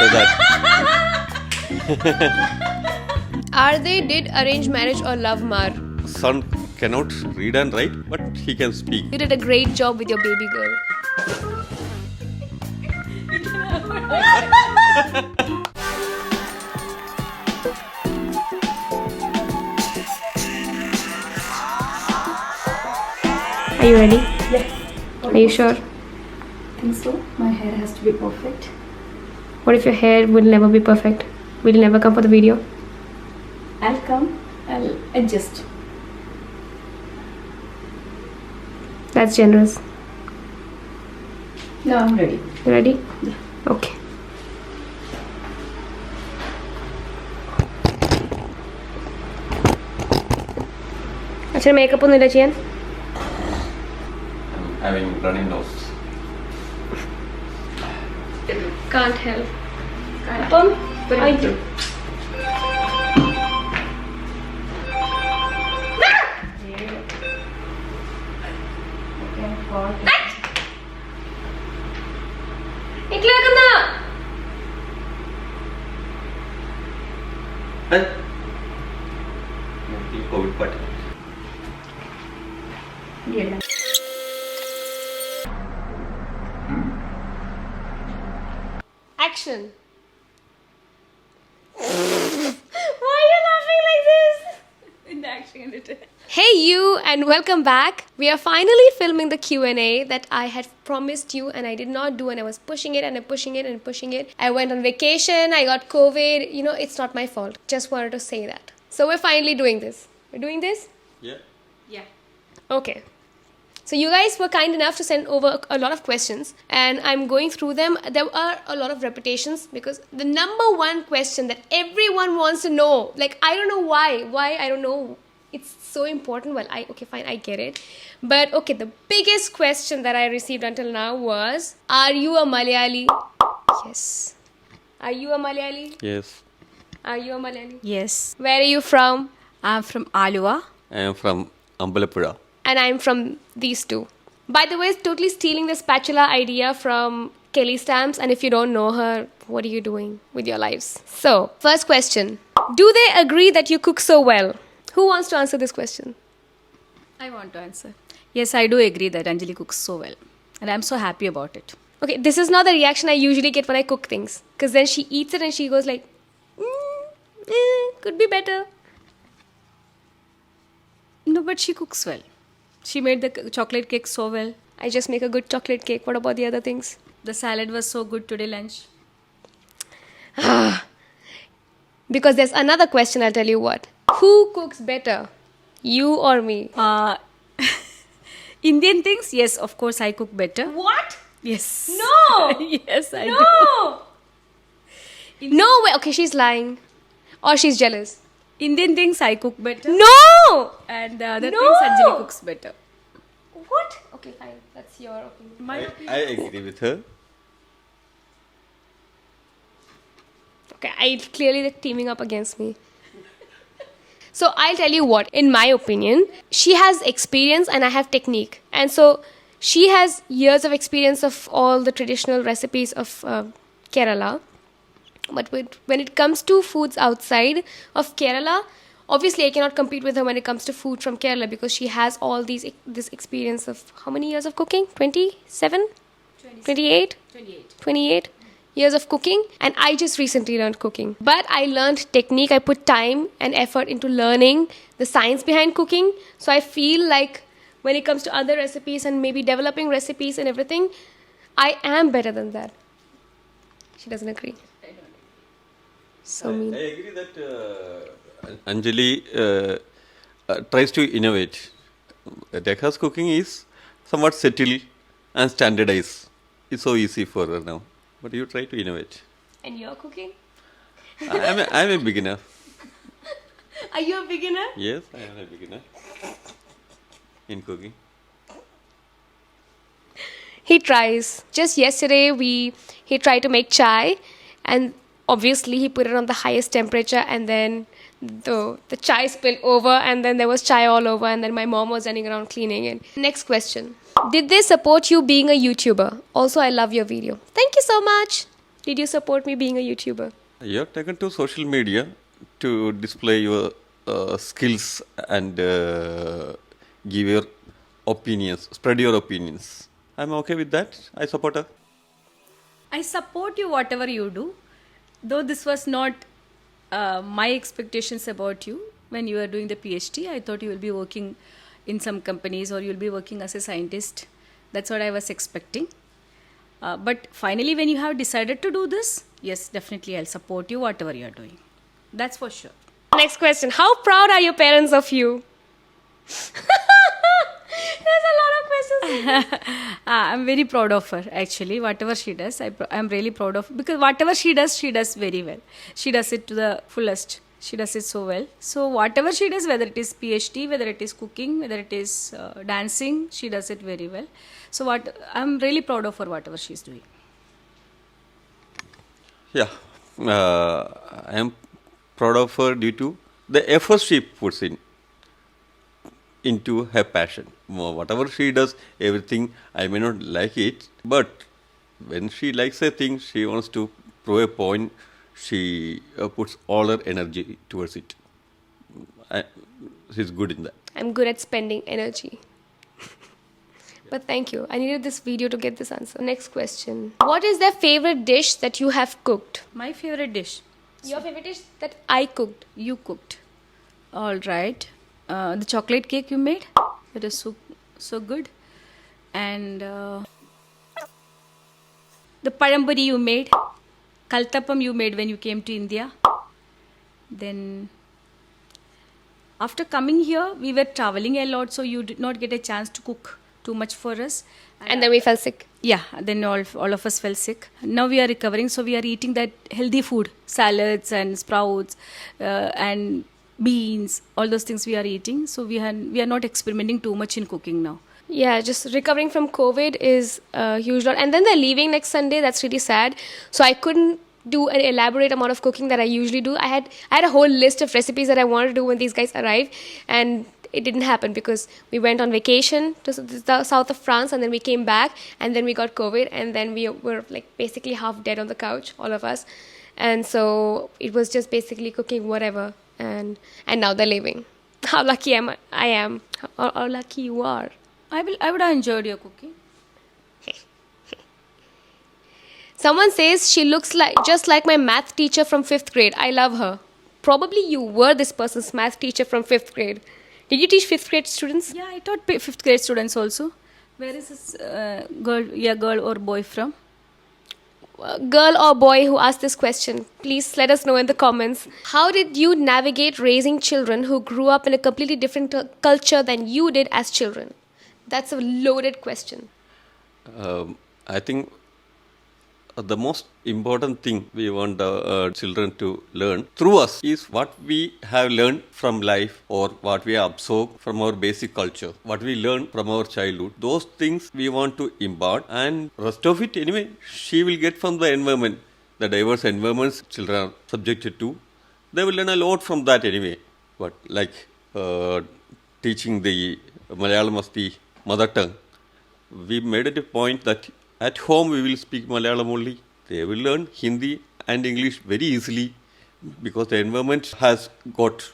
So that Are they did arranged marriage or love mar? son cannot read and write, but he can speak. You did a great job with your baby girl. Are you ready? Yes. Are you sure? I think so. My hair has to be perfect. What if your hair will never be perfect? Will you never come for the video? I'll come. I'll adjust. That's generous. No, I'm ready. You ready? Yeah. Okay. Achha, makeup ഒന്നും ഇല്ല ചെയ്യാൻ? I'm having running nose. Can't help. അപ്പം I- ഇക്ലാക്കുന്ന. COVID party. Yeah. Action. Why are you laughing like this? In the action editor. Hey you, and welcome back. We are finally filming the Q&A that I had promised you and I did not do, and I was pushing it and pushing it and pushing it. I went on vacation, I got COVID. You know, it's not my fault. Just wanted to say that. So we're finally doing this. We're doing this? Yeah. Yeah. Okay. So you guys were kind enough to send over a lot of questions and I'm going through them. There are a lot of repetitions because the number one question that everyone wants to know, like I don't know why I don't know. It's so important. Well, okay, fine, I get it. But okay, the biggest question that I received until now was, are you a Malayali? Yes. Are you a Malayali? Yes. Are you a Malayali? Yes, Where are you from? I'm from Alua. I am from Ambalappuzha. And I'm from these two. By the way, totally stealing the spatula idea from Kelly Stamps, and if you don't know her, what are you doing with your lives? So, first question. Do they agree that you cook so well? Who wants to answer this question? I want to answer. Yes, I do agree that Anjali cooks so well. And I'm so happy about it. Okay, this is not the reaction I usually get when I cook things. Because then she eats it and she goes like, could be better. No, but she cooks well. She made the chocolate cake so well. I just make a good chocolate cake. What about the other things? The salad was so good today lunch. Because there's another question, I'll tell you what. Who cooks better? You or me? Indian things, yes, of course I cook better. What? Yes. No! Yes, I do. No! No way. Okay, she's lying. Or she's jealous. Indian things I cook better. No! And the other No! things Anjali cooks better. What? Okay, fine. That's your opinion. I agree with her. Okay, clearly they're teaming up against me. So I'll tell you what, in my opinion, she has experience and I have technique. And so she has years of experience of all the traditional recipes of Kerala. But when it comes to foods outside of Kerala, obviously I cannot compete with her when it comes to food from Kerala because she has all this experience of how many years of cooking? 27? 28? 28 years of cooking, and I just recently learned cooking. But I learned technique. I put time and effort into learning the science behind cooking. So I feel like when it comes to other recipes and maybe developing recipes and everything, I am better than that. She doesn't agree. So mean. I agree that Anjali tries to innovate. Dekha's cooking is somewhat settled and standardized. It's so easy for her now. But you try to innovate. And you're cooking? I'm a beginner. Are you a beginner? Yes, I am a beginner in cooking. He tries. Just yesterday, he tried to make chai, and obviously he put it on the highest temperature, and then the chai spilled over, and then there was chai all over, and then my mom was running around cleaning it. Next question. Did they support you being a YouTuber? Also, I love your video. Thank you so much. did you support me being a YouTuber? You have taken to social media to display your skills and give your opinions, spread your opinions. I'm okay with that. I support her. I support you whatever you do, though this was not my expectations about you when you were doing the PhD. I thought you will be working in some companies or you'll be working as a scientist. That's what I was expecting. But finally, when you have decided to do this, yes, definitely I'll support you whatever you're doing. That's for sure. Next question. How proud are your parents of you? There's a lot of questions. I'm very proud of her actually. Whatever she does, I'm really proud of, because whatever she does very well. She does it to the fullest. She does it so well. So whatever she does, whether it is PhD, whether it is cooking, whether it is dancing, she does it very well. So I'm really proud of her, whatever she's doing. Yeah, I am proud of her due to the effort she puts into her passion. Whatever she does, everything, I may not like it, but when she likes a thing, she wants to prove a point, she puts all her energy towards it. She's good in that. I'm good at spending energy. But thank you. I needed this video to get this answer. Next question. What is the favorite dish that you have cooked? My favorite dish. Your favorite dish that I cooked? You cooked. All right. The chocolate cake you made, it is so good. And the paramburi you made, kaltapam you made when you came to India. Then after coming here, we were traveling a lot, so you did not get a chance to cook too much for us. And then we fell sick. Yeah, then all of us fell sick. Now we are recovering, so we are eating that healthy food, salads and sprouts and beans, all those things we are eating. So we are not experimenting too much in cooking now. Yeah, just recovering from COVID is a huge lot. And then they're leaving next Sunday. That's really sad. So I couldn't do an elaborate amount of cooking that I usually do. I had a whole list of recipes that I wanted to do when these guys arrive, and it didn't happen because we went on vacation to the south of France, and then we came back, and then we got COVID, and then we were like basically half dead on the couch, all of us. And so it was just basically cooking whatever, and now they're leaving. How lucky I am. How lucky you are. I would have enjoyed your cooking. Someone says she looks just like my math teacher from 5th grade. I love her. Probably you were this person's math teacher from 5th grade. Did you teach 5th grade students? Yeah, I taught 5th grade students also. Where is this girl or boy from? Girl or boy who asked this question, please let us know in the comments. How did you navigate raising children who grew up in a completely different culture than you did as children? That's a loaded question. I think the most important thing we want children to learn through us is what we have learned from life, or what we have absorbed from our basic culture, what we learned from our childhood. Those things we want to impart, and rest of it anyway she will get from the environment, the diverse environments children are subjected to. They will learn a lot from that anyway. But like teaching the Malayalam as the mother tongue, we made it a point that at home we will speak Malayalam only. They will learn Hindi and English very easily because the environment has got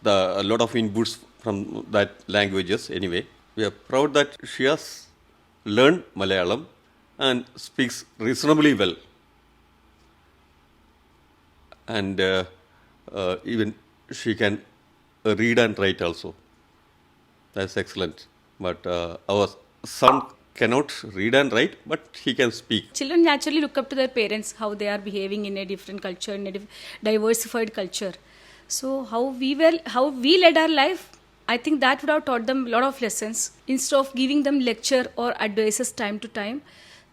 a lot of inputs from that languages anyway. We are proud that she has learned Malayalam and speaks reasonably well. And even she can read and write also. That's excellent. But our son cannot read and write, but he can speak. Children naturally look up to their parents, how they are behaving in a different culture, in a diversified culture. So how we led our life, I think that would have taught them a lot of lessons. Instead of giving them lecture or advices time to time,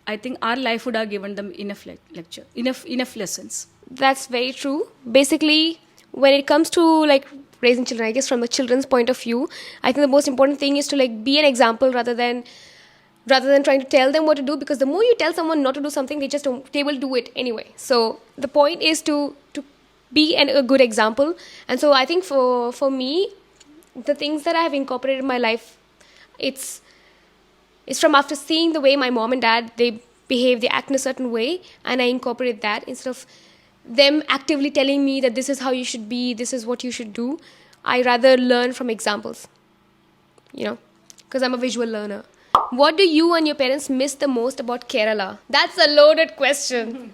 I think our life would have given them enough lecture, enough lessons. That's very true. Basically, when it comes to like raising children, I guess from a children's point of view, I think the most important thing is to like be an example rather than trying to tell them what to do, because the more you tell someone not to do something, they will do it anyway. So the point is to be a good example. And so I think for me, the things that I have incorporated in my life, it's from after seeing the way my mom and dad, they behave, they act in a certain way, and I incorporate that instead of them actively telling me that this is how you should be, this is what you should do. I rather learn from examples, because I'm a visual learner. What do you and your parents miss the most about Kerala? That's a loaded question.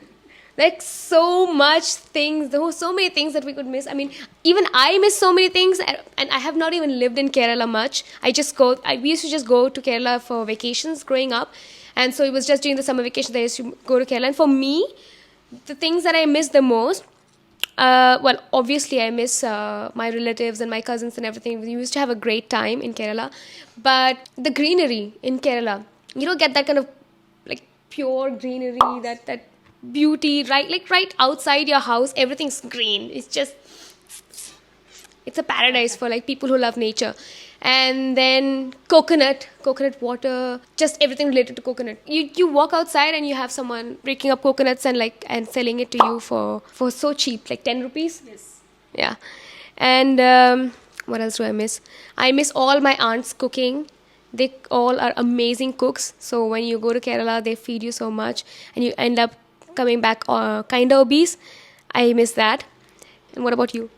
Like so many things that we could miss. I mean, even I miss so many things, and I have not even lived in Kerala much. We used to just go to Kerala for vacations growing up, and so it was just during the summer vacation that I used to go to Kerala. And for me, the things that I miss the most, obviously I miss my relatives and my cousins and everything. We used to have a great time in Kerala, but the greenery in Kerala, you don't get that kind of like pure greenery, that beauty, right outside your house, everything's green. It's a paradise for like people who love nature. And then coconut water, just everything related to coconut. You walk outside and you have someone breaking up coconuts and selling it to you for so cheap, like 10 rupees. Yes. Yeah. And what else do I miss? I miss all my aunts cooking. They all are amazing cooks. So when you go to Kerala, they feed you so much and you end up coming back kind of obese. I miss that. And what about you?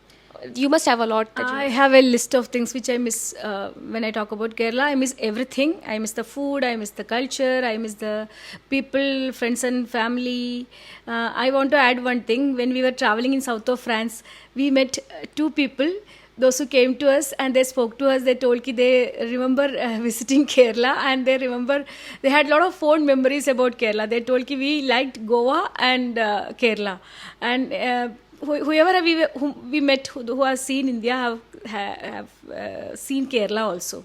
You must have a lot. I have a list of things which I miss when I talk about Kerala. I miss everything. I miss the food. I miss the culture. I miss the people, friends and family. I want to add one thing. When we were traveling in south of France, we met two people. Those who came to us and they spoke to us, they told that they remember visiting Kerala, and they had a lot of fond memories about Kerala. They told that we liked Goa and Kerala. And whoever we met who have seen India have seen Kerala also.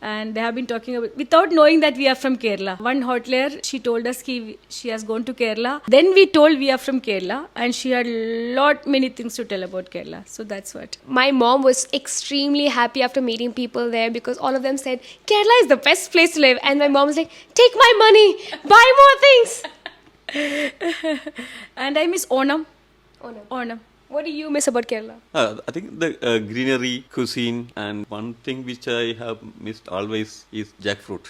And they have been talking about, without knowing that we are from Kerala. One hotelier, she told us she has gone to Kerala. Then we told we are from Kerala, and she had many things to tell about Kerala. So that's what. My mom was extremely happy after meeting people there because all of them said, Kerala is the best place to live. And my mom was like, take my money, buy more things. And I miss Onam. Onam. What do you miss about Kerala? I think the greenery, cuisine, and one thing which I have missed always is jackfruit.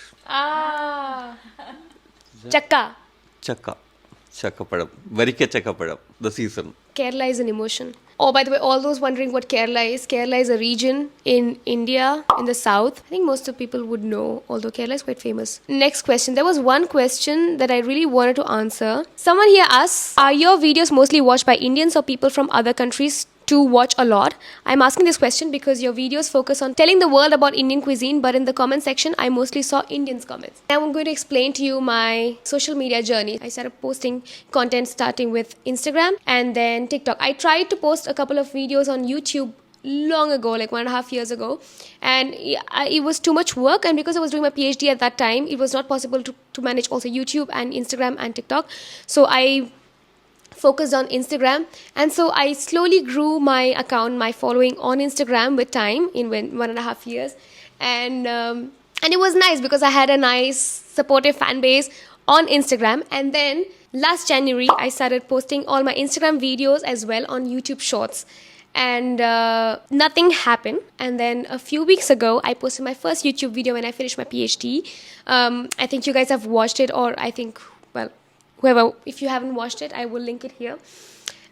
Chakka. Chakkapadam. Varika chakkapadam. The season. Kerala is an emotion. Oh, by the way, all those wondering what Kerala is a region in India, in the south. I think most of people would know, although Kerala is quite famous. Next question. There was one question that I really wanted to answer. Someone here asks, are your videos mostly watched by Indians or people from other countries to watch a lot? I'm asking this question because your videos focus on telling the world about Indian cuisine, but in the comment section, I mostly saw Indians' comments. Now I'm going to explain to you my social media journey. I started posting content starting with Instagram and then TikTok. I tried to post a couple of videos on YouTube long ago, like 1.5 years ago, and it was too much work, and because I was doing my PhD at that time, it was not possible to manage also YouTube and Instagram and TikTok. So I focused on Instagram, and so I slowly grew my account, my following on Instagram with time in 1.5 years, and it was nice because I had a nice supportive fan base on Instagram. And then last January I started posting all my Instagram videos as well on YouTube Shorts, and nothing happened. And then a few weeks ago I posted my first YouTube video when I finished my PhD. I think you guys have watched it, or I think, well, whoever, if you haven't watched it, I will link it here.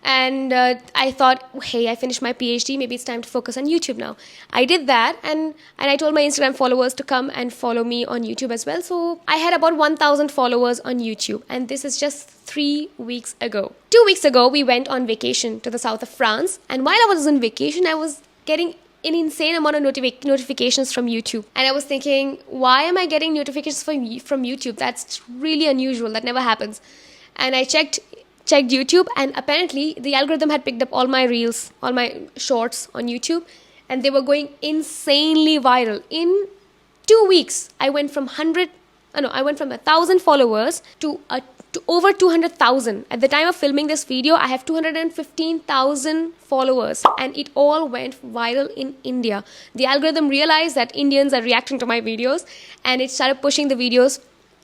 And I thought, hey, I finished my PhD, maybe it's time to focus on YouTube now. I did that, and I told my Instagram followers to come and follow me on YouTube as well. So I had about 1,000 followers on YouTube, and this is just 3 weeks ago. 2 weeks ago, we went on vacation to the south of France, and while I was on vacation, I was getting an insane amount of notifications from YouTube. And I was thinking, why am I getting notifications from YouTube? That's really unusual. That never happens. And I checked YouTube, and apparently the algorithm had picked up all my reels, all my shorts on YouTube, and they were going insanely viral. In 2 weeks, I went from 1,000 followers to over 200,000. At the time of filming this video, I have 215,000 followers, and it all went viral in India. The algorithm realized that Indians are reacting to my videos, and it started pushing the videos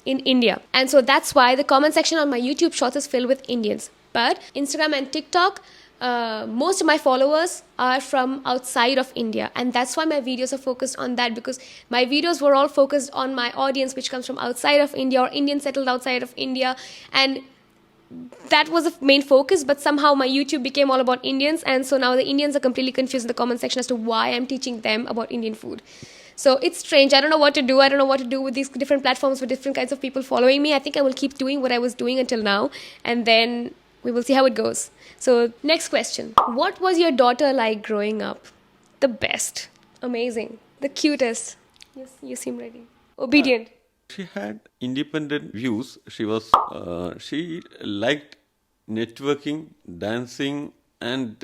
in India. And so that's why the comment section on my YouTube Shorts is filled with Indians. But Instagram and TikTok, most of my followers are from outside of India, and that's why my videos are focused on that, because my videos were all focused on my audience which comes from outside of India or Indian settled outside of India, and that was the main focus. But somehow my YouTube became all about Indians, and so now the Indians are completely confused in the comment section as to why I'm teaching them about Indian food. So it's strange. I don't know what to do. I don't know what to do with these different platforms with different kinds of people following me. I think I will keep doing what I was doing until now, and then we will see how it goes. So next question. What was your daughter like growing up? The best. Amazing. The cutest. Yes, you seem ready. Obedient. She had independent views. She liked networking, dancing, and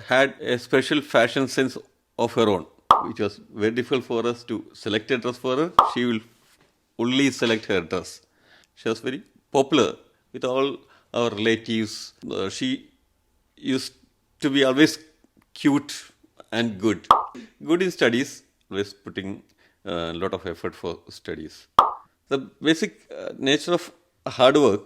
had a special fashion sense of her own, which was very difficult for us to select a dress for her. She will only select her dress. She was very popular with all our relatives. She used to be always cute and good. Good in studies, always putting a lot of effort for studies. The basic nature of hard work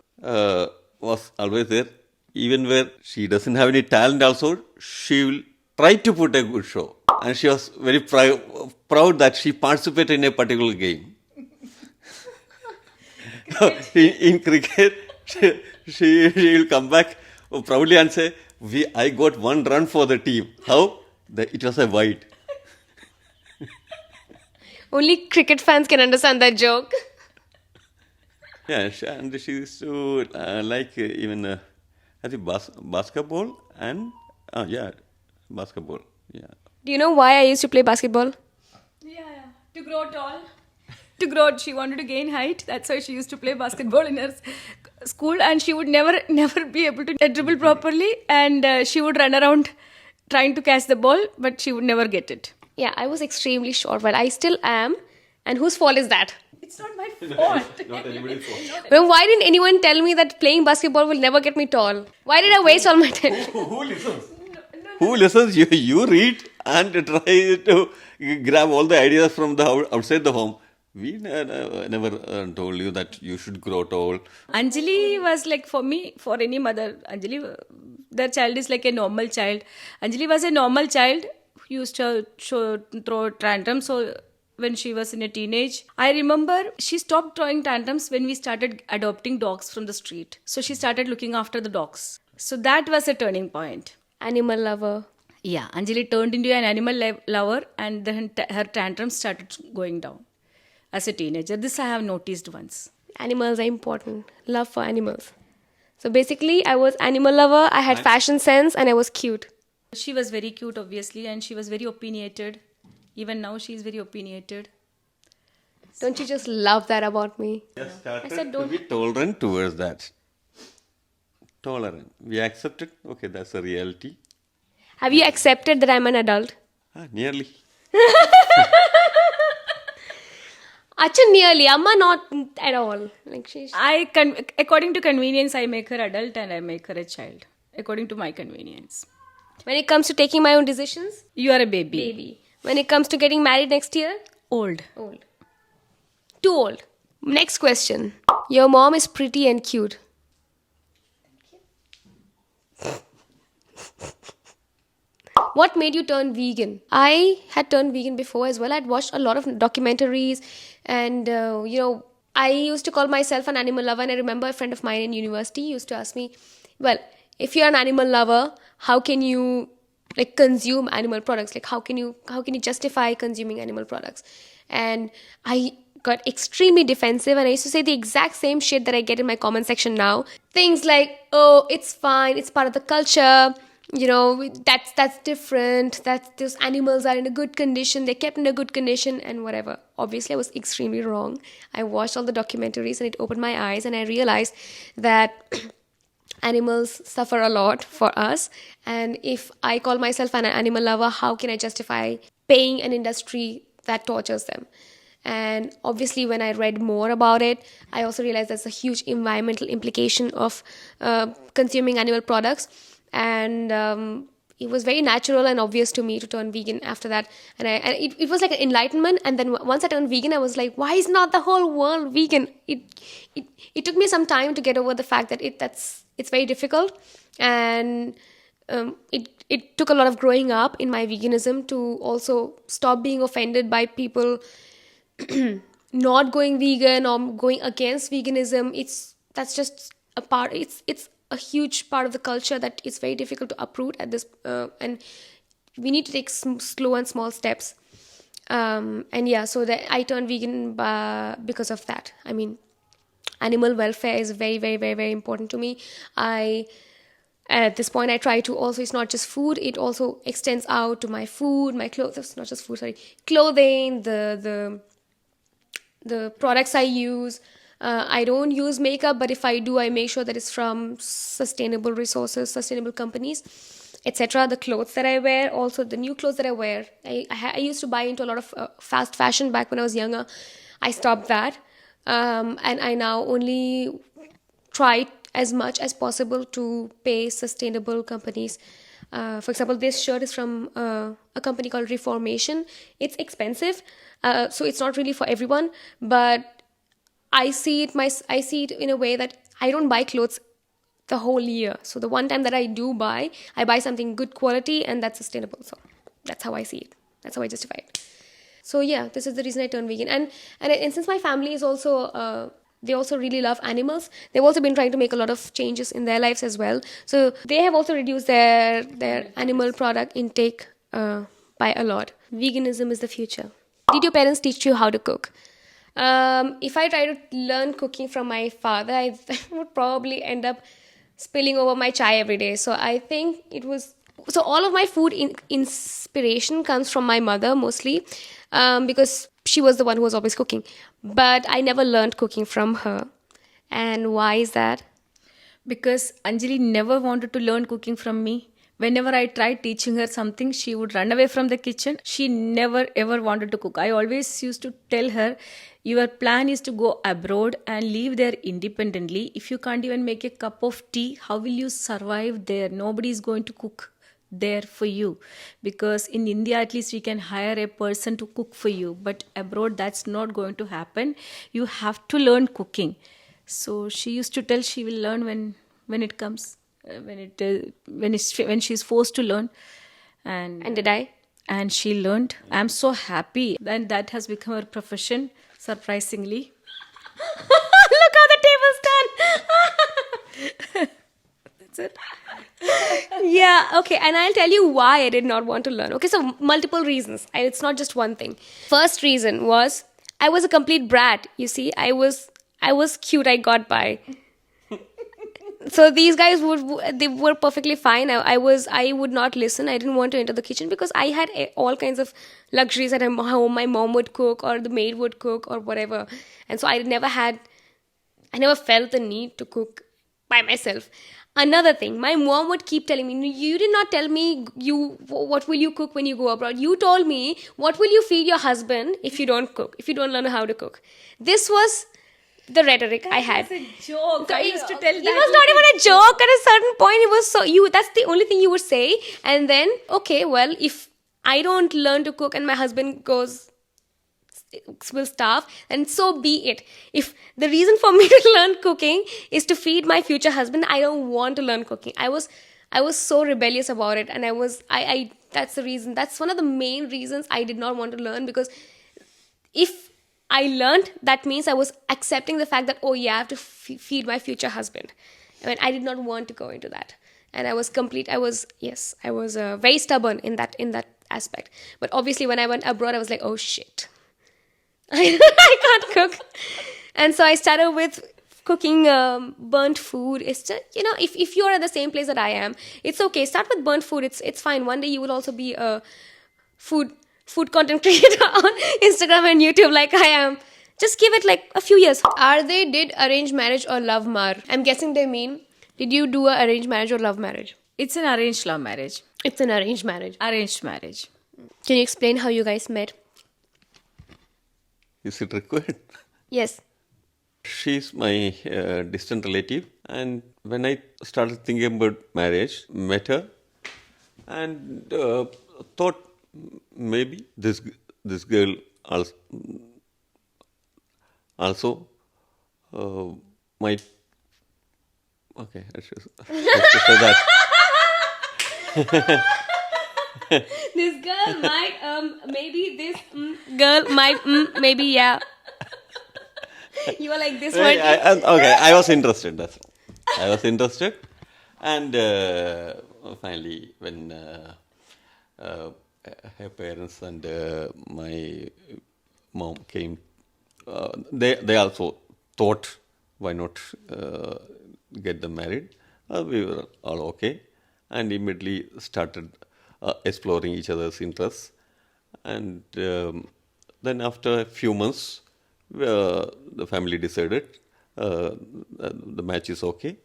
was always there. Even where she doesn't have any talent also, she will try to put a good show. And she was very proud that she participated in a particular game. In cricket, she will come back proudly and say, I got one run for the team. How? It was a wide. Only cricket fans can understand that joke. Yeah, and she used to like even I think basketball and basketball. Yeah. Do you know why I used to play basketball? Yeah. To grow tall. She wanted to gain height. That's why she used to play basketball in her school, and she would never be able to dribble properly, and she would run around trying to catch the ball, but she would never get it. Yeah, I was extremely short, but I still am. And whose fault is that? It's not my fault. Not anybody's fault. Well, why didn't anyone tell me that playing basketball will never get me tall? Why did I waste all my time? Who listens? Who listens? You read and try to grab all the ideas from the outside the home. We never told you that you should grow tall. Anjali was like, for me, for any mother, Anjali, their child is like a normal child. Anjali was a normal child who used to throw tantrums. So when she was in a teenage, I remember she stopped throwing tantrums when we started adopting dogs from the street. So she started looking after the dogs. So that was a turning point. Animal lover. Yeah, Anjali turned into an animal lover, and then her tantrums started going down as a teenager. This I have noticed once. Animals are important. Love for animals. So basically, I was animal lover, I had fashion sense, and I was cute. She was very cute, obviously, and she was very opinionated. Even now, she is very opinionated. Don't you just love that about me? Just started I said to don't. be tolerant towards that. Tolerant. We accepted. Okay, that's a reality. Have you accepted that I'm an adult? Nearly. Acha, nearly. Amma not at all. Like she's. According to convenience, I make her adult and I make her a child. According to my convenience. When it comes to taking my own decisions, You are a baby. baby. When it comes to getting married next year, Old. old. Too old. Next question. Your mom is pretty and cute. What made you turn vegan? I had turned vegan before as well. I'd watched a lot of documentaries, and I used to call myself an animal lover. And I remember a friend of mine in university used to ask me, well, if you're an animal lover, how can you consume animal products? Like how can you justify consuming animal products? And I got extremely defensive, and I used to say the exact same shit that I get in my comment section now. Things like, oh, it's fine, it's part of the culture, that's different, that those animals are in a good condition, they're kept in a good condition, and whatever. Obviously, I was extremely wrong. I watched all the documentaries and it opened my eyes, and I realized that animals suffer a lot for us, and if I call myself an animal lover, how can I justify paying an industry that tortures them? And obviously, when I read more about it, I also realized there's a huge environmental implication of consuming animal products. And it was very natural and obvious to me to turn vegan after that. And it was like an enlightenment. And then once I turned vegan, I was like, why is not the whole world vegan? It took me some time to get over the fact that it's very difficult. And it took a lot of growing up in my veganism to also stop being offended by people not going vegan or going against veganism. That's just a part. It's a huge part of the culture that it's very difficult to uproot at this, and we need to take slow and small steps. And yeah, so that I turned vegan because of that. I mean, animal welfare is very, very, very, very important to me. At this point, I try to also, it's not just food, it also extends out to my food, my clothes. It's not just food, sorry, clothing, the products I use. I don't use makeup, but if I do, I make sure that it's from sustainable resources, sustainable companies, etc. The clothes that I wear, also the new clothes that I wear. I used to buy into a lot of fast fashion back when I was younger. I stopped that, and I now only try as much as possible to pay sustainable companies. For example, this shirt is from a company called Reformation. It's expensive, so it's not really for everyone, but I see it in a way that I don't buy clothes the whole year. So the one time that I do buy, I buy something good quality and that's sustainable. So that's how I see it. That's how I justify it. So yeah, this is the reason I turned vegan. And since my family is also they also really love animals. They've also been trying to make a lot of changes in their lives as well. So they have also reduced their animal product intake by a lot. Veganism is the future. Did your parents teach you how to cook? If I try to learn cooking from my father, I would probably end up spilling over my chai every day. So I think it was... So all of my food inspiration comes from my mother mostly, because she was the one who was always cooking. But I never learned cooking from her. And why is that? Because Anjali never wanted to learn cooking from me. Whenever I tried teaching her something, she would run away from the kitchen. She never ever wanted to cook. I always used to tell her, your plan is to go abroad and live there independently. If you can't even make a cup of tea, how will you survive there? Nobody is going to cook there for you, because in India at least we can hire a person to cook for you, but abroad that's not going to happen. You have to learn cooking. So she used to tell she will learn when it comes, when she's forced to learn. And did I? And she learned. I'm so happy, and that has become her profession, surprisingly. Look how the table's done. That's it. Yeah, okay. And I'll tell you why I did not want to learn. Okay, so multiple reasons. It's not just one thing. First reason was I was a complete brat. You see, I was cute. I got by. So these guys they were perfectly fine. I would not listen. I didn't want to enter the kitchen because I had all kinds of luxuries at home. My mom would cook, or the maid would cook, or whatever. And so I never felt the need to cook by myself. Another thing, my mom would keep telling me, you did not tell me what will you cook when you go abroad. You told me, what will you feed your husband if you don't cook, if you don't learn how to cook. This was the rhetoric I had. It was a joke. I used to tell that. It was not even a joke. At a certain point, it was that's the only thing you would say. And then, okay, well, if I don't learn to cook and my husband will starve, and so be it. If the reason for me to learn cooking is to feed my future husband, I don't want to learn cooking. I was so rebellious about it, and that's the reason. That's one of the main reasons I did not want to learn, because if I learned, that means I was accepting the fact that, oh yeah, I have to feed my future husband. I mean, I did not want to go into that, and I was very stubborn in that aspect. But obviously, when I went abroad, I was like, oh shit, I can't cook. And so I started with cooking burnt food. It's just, if you're at the same place that I am, it's okay. Start with burnt food. It's fine. One day you will also be a food content creator on Instagram and YouTube like I am. Just give it like a few years. Did arranged marriage or love mar? I'm guessing they mean, did you do an arranged marriage or love marriage? It's an arranged love marriage. It's an arranged marriage. Arranged marriage. Can you explain how you guys met? Is it required? Yes. She's my distant relative, and when I started thinking about marriage, met her, and thought maybe this girl also might. Okay, I should say that. This girl might, maybe this girl might, maybe, yeah. You were like this one. Okay, I was interested. That's all. I was interested, and finally, when her parents and my mom came, they also thought, why not get them married? We were all okay, and immediately started exploring each other's interests, and then after a few months, the family decided the match is okay,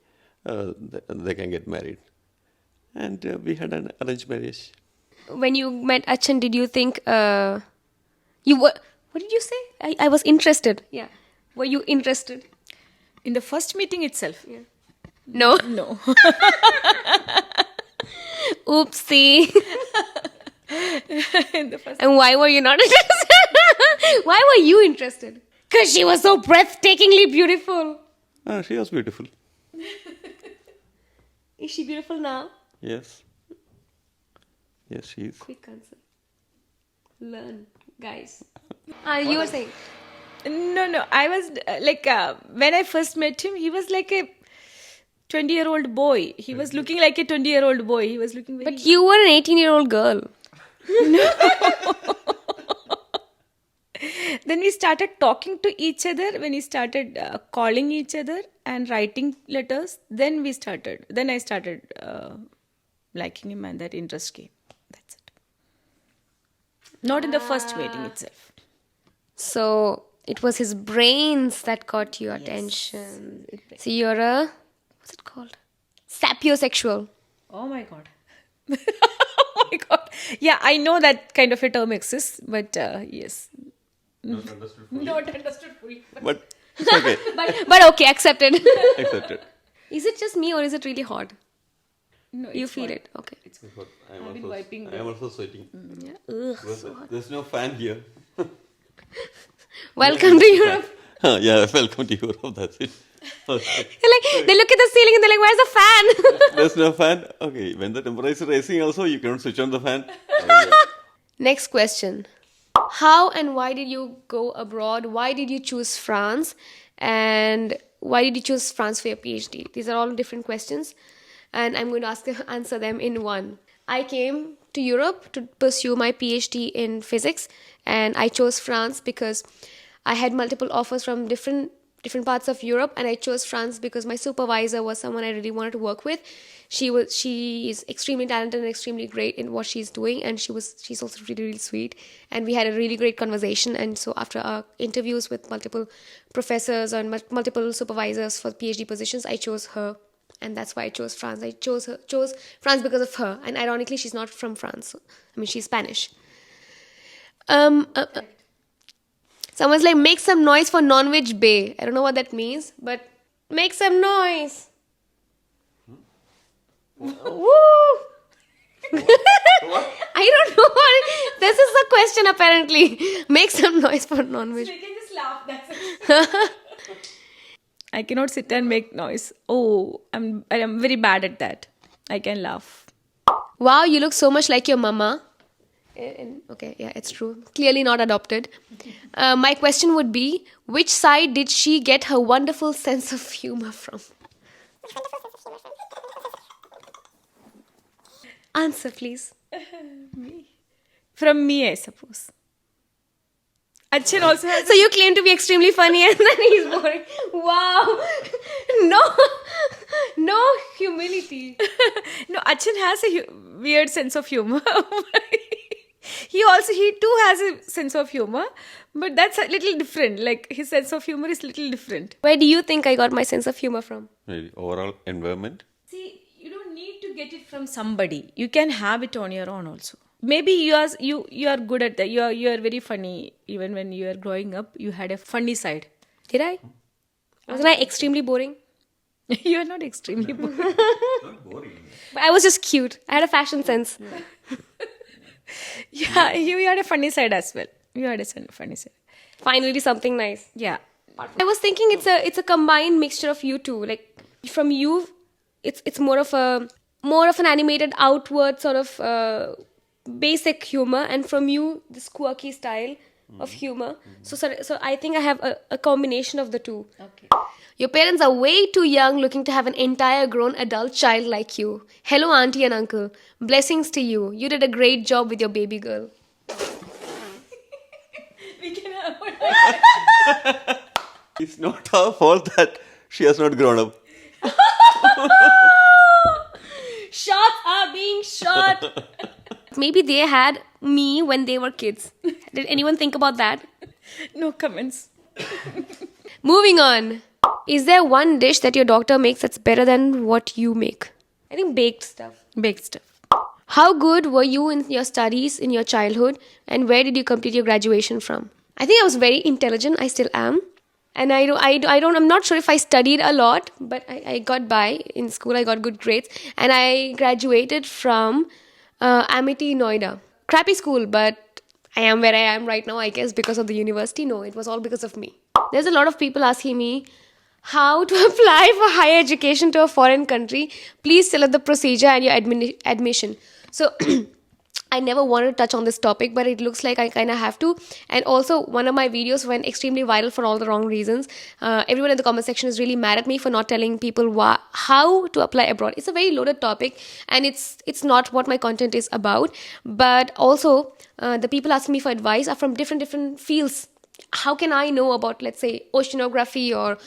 they can get married. And we had an arranged marriage. When you met Achan, did you think you were? What did you say? I was interested. Yeah. Were you interested? In the first meeting itself? Yeah. No. No. Oopsie. In the first And why were you not interested? Why were you interested? Because she was so breathtakingly beautiful. She was beautiful. Is she beautiful now? Yes. Yes, she is. Quick answer. Learn, guys. You were saying. No. I was when I first met him, he was like a 20-year-old boy. He was looking like a 20-year-old boy. He was looking very... But you were an 18-year-old girl. Then we started talking to each other. When we started calling each other and writing letters, then I started liking him, and that interest came. That's it. Not in the first meeting itself. So it was his brains that caught your attention. So you're a, what's it called? Sapiosexual. Oh my God. Oh my God. Yeah, I know that kind of a term exists, but yes. Not understood fully. Not understood fully. But it's okay. But okay, accepted. Accepted. Is it just me or is it really hot? No, You it's feel hot. it? Okay. I'm been wiping I am also sweating. Yeah. Ugh, Because so hot. there's no fan here. Welcome to Europe. Yeah, welcome to Europe. That's it. Okay. They look at the ceiling and they're like, where's the fan? There's no fan. Okay, when the temperature is rising, also you cannot switch on the fan. Next question. How and why did you go abroad? Why did you choose France? And why did you choose France for your PhD? These are all different questions. And I'm going to answer them in one. I came to Europe to pursue my PhD in physics. And I chose France because I had multiple offers from different parts of Europe, and I chose France because my supervisor was someone I really wanted to work with. She is extremely talented and extremely great in what she's doing, and she's also really, really sweet. And we had a really great conversation. And so after our interviews with multiple professors and multiple supervisors for PhD positions, I chose her, and that's why I chose France. I chose France because of her, and ironically, she's not from France. I mean, she's Spanish. Someone's like, make some noise for non-veg bay. I don't know what that means, but make some noise. Woo! I don't know what. This is the question apparently. Make some noise for non-veg. We can just laugh. That's it. I cannot sit and make noise. Oh, I am very bad at that. I can laugh. Wow, you look so much like your mama. Okay, yeah, it's true. Clearly not adopted. My question would be, which side did she get her wonderful sense of humor from? Answer, please. From me, I suppose. Achan also has... So you claim to be extremely funny and then he's boring. Wow. No humility. No, Achan has a weird sense of humor. He too has a sense of humor, but that's a little different. Like, his sense of humor is a little different. Where do you think I got my sense of humor from? Maybe overall environment. See, you don't need to get it from somebody. You can have it on your own also. Maybe you are good at that. You are very funny. Even when you are growing up, you had a funny side. Did I? Wasn't I extremely boring? You are not extremely boring. Not boring. But I was just cute. I had a fashion sense. Yeah, you had a funny side as well. You had a funny side. Finally, something nice. Yeah. I was thinking it's a combined mixture of you two. Like from you, it's more of a more of an animated outward sort of basic humor, and from you this quirky style of humor. So I think I have a combination of the two. Okay. Your parents are way too young looking to have an entire grown adult child like you. Hello, auntie and uncle. Blessings to you. You did a great job with your baby girl. We can have It's not her fault that she has not grown up. Shots are being shot. Maybe they had me when they were kids. Did anyone think about that? no comments. Moving on. Is there one dish that your doctor makes that's better than what you make? I think baked stuff. Baked stuff. How good were you in your studies in your childhood, and where did you complete your graduation from? I think I was very intelligent. I still am. And I'm not sure if I studied a lot, but I got by in school. I got good grades. And I graduated from Amity, Noida. Crappy school, but I am where I am right now, I guess, because of the university. No, it was all because of me. There's a lot of people asking me how to apply for higher education to a foreign country. Please tell us the procedure and your admission. So I never wanted to touch on this topic, but it looks like I kind of have to. And also, one of my videos went extremely viral for all the wrong reasons. Everyone in the comment section is really mad at me for not telling people how to apply abroad. It's a very loaded topic, and it's not what my content is about. But also, the people asking me for advice are from different fields. How can I know about, let's say, oceanography or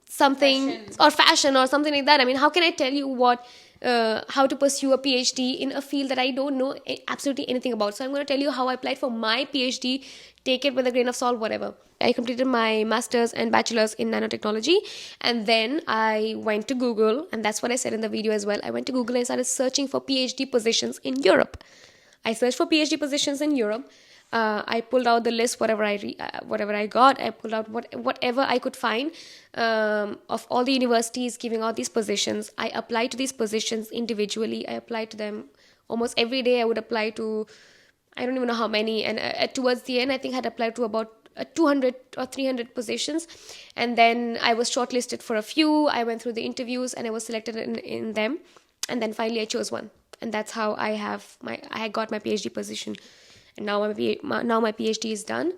something, or fashion or something like that? I mean, how can I tell you how to pursue a PhD in a field that I don't know absolutely anything about? So I'm going to tell you how I applied for my PhD. Take it with a grain of salt, whatever. I completed my master's and bachelor's in nanotechnology, and then I went to Google, and that's what I said in the video as well. I went to Google and started searching for PhD positions in Europe. I searched for PhD positions in Europe. I pulled out the list, whatever I got. I pulled out whatever I could find of all the universities giving out these positions. I applied to these positions individually. I applied to them almost every day. I would apply to, I don't even know how many. And towards the end, I think I had applied to about 200 or 300 positions. And then I was shortlisted for a few. I went through the interviews and I was selected in them. And then finally I chose one. And that's how I got my PhD position. And now my PhD is done.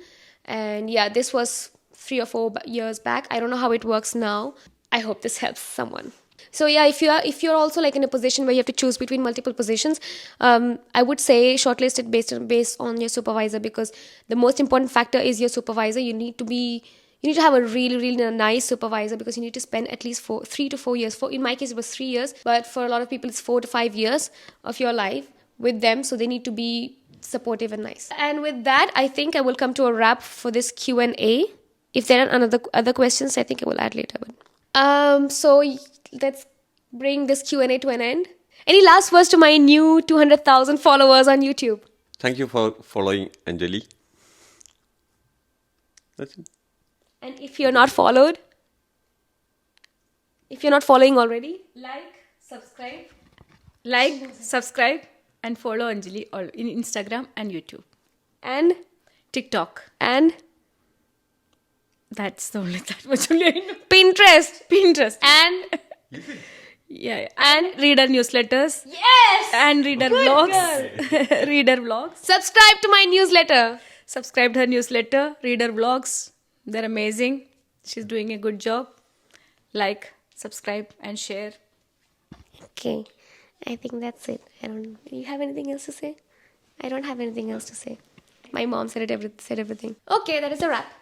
And yeah, this was 3 or 4 years back. I don't know how it works now. I hope this helps someone. So yeah, if you're also like in a position where you have to choose between multiple positions, I would say shortlist it based on your supervisor, because the most important factor is your supervisor. You need to have a really, really nice supervisor, because you need to spend at least 3 to 4 years. In my case, it was 3 years, but for a lot of people, it's 4 to 5 years of your life with them. So they need to be supportive and nice. And with that, I think I will come to a wrap for this Q&A. If there are other questions, I think I will add later. So let's bring this Q&A to an end. Any last words to my new 200,000 followers on YouTube? Thank you for following Anjali. That's it. And if you're not following already, subscribe, and follow Anjali in Instagram and YouTube. And TikTok. And That's that much only I know. Pinterest. And yeah. And reader newsletters. Yes! And reader Good vlogs. Reader vlogs. Subscribe to my newsletter. Subscribe her newsletter, reader vlogs. They're amazing. She's doing a good job. Like, subscribe, and share. Okay. I think that's it. Do you have anything else to say? I don't have anything else to say. My mom said everything. Okay, that is a wrap.